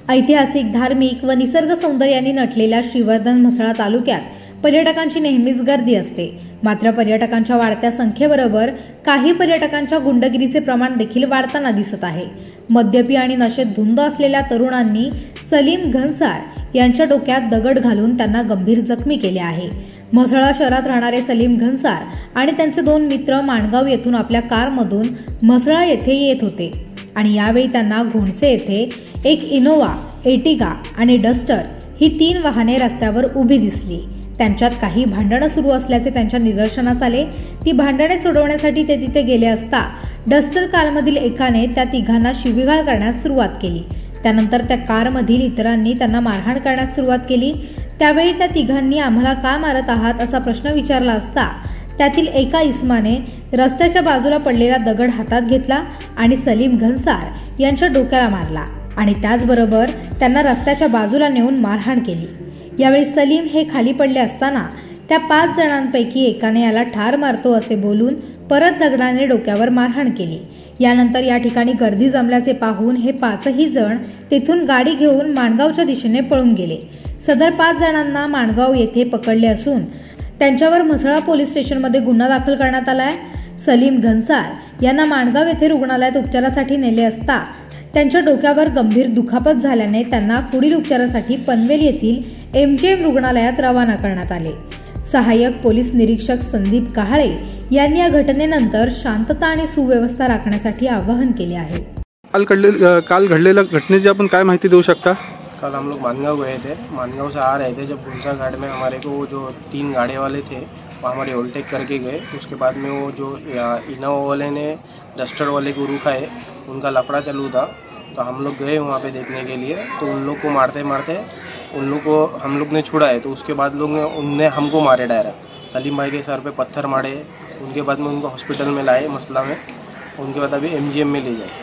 ऐतिहासिक, धार्मिक व निसर्ग सौंदर्याने नटलेल्या श्रीवर्धन म्हसळा तालुक्यात पर्यटकांची नेहमीच गर्दी असते। मात्र पर्यटकांच्या वाढत्या संख्येबरोबर काही पर्यटकांच्या गुंडगिरीचे प्रमाण देखील वाढताना दिसत आहे। मद्यपी आणि नशेत धुंद असलेल्या तरुणांनी सलीम घनसाळ यांच्या डोक्यात दगड घालून त्यांना गंभीर जखमी केले आहे। म्हसळा शहरात राहणारे सलीम घनसाळ आणि त्यांचे 2 मित्र माणगाव येथून आपल्या कारमधून म्हसळा येथे येत होते आणि यावेळी त्यांना घोणसे येथे एक इनोवा, एर्टिगा आणि डस्टर ही 3 वाहने रस्त्यावर उभी दिसली। त्यांच्यात काही भांडणं सुरू असल्याचे त्यांच्या निदर्शनास आले। ती भांडणे सोडवण्यासाठी ते तिथे गेले असता डस्टर कारमधील एकाने त्या तिघांना शिवीगाळ करण्यास सुरुवात केली। त्यानंतर त्या कारमधील इतरांनी त्यांना मारहाण करण्यास सुरुवात केली। त्यावेळी त्या तिघांनी आम्हाला का मारत आहात असा प्रश्न विचारला असता त्यातील एका इसमाने रस्त्याच्या बाजूला पडलेला दगड हातात घेतला आणि सलीम घनसाळ यांच्या डोक्याला मारला आणि त्याचबरोबर त्यांना रस्त्याच्या बाजूला नेऊन मारहाण केली। यावेळी सलीम हे खाली पडले असताना त्या 5 जणांपैकी एकाने याला ठार मारतो असे बोलून परत दगडाने डोक्यावर मारहाण केली। यानंतर या ठिकाणी गर्दी जमल्याचे पाहून हे 5ही जण तेथून गाडी घेऊन माणगावच्या दिशेने पळून गेले। सदर 5 जणांना माणगाव येथे पकडले असून त्यांच्यावर म्हसळा पोलीस स्टेशनमध्ये गुन्हा दाखल करण्यात आला आहे। सलीम घनसाळ यांना माणगाव येथे रुग्णालयात उपचारासाठी नेले असता त्यांच्या डोक्यावर गंभीर दुखापत झाल्याने त्यांना पुढील उपचारासाठी पनवेल येथील MGM रुग्णालयात रवाना करण्यात आले। सहाय्यक पोलीस निरीक्षक संदीप कहाळे यांनी या घटनेनंतर शांतता आणि सुव्यवस्था राखण्यासाठी आवाहन केले आहे। काल घडलेल्या घटनेची आपण काय माहिती देऊ शकता? कल हम लोग मानगांव गए थे। मानगांव से आ रहे थे, जब गुंसा घाट में हमारे को जो 3 गाड़ी वाले थे वो हमारे ओवरटेक करके गए। उसके बाद में वो जो इनोवा वाले ने डस्टर वाले को रुका है, उनका लफड़ा चालू था। तो हम लोग गए वहाँ पे देखने के लिए, तो उन लोग को मारते मारते उन लोग को हम लोग ने छुड़ा है। तो उसके बाद उनने हमको मारे डायरेक्ट। सलीम भाई के सर पे पत्थर मारे। उनके बाद में उनको हॉस्पिटल में लाए मसला में, उनके बाद अभी MGM में ले जाए।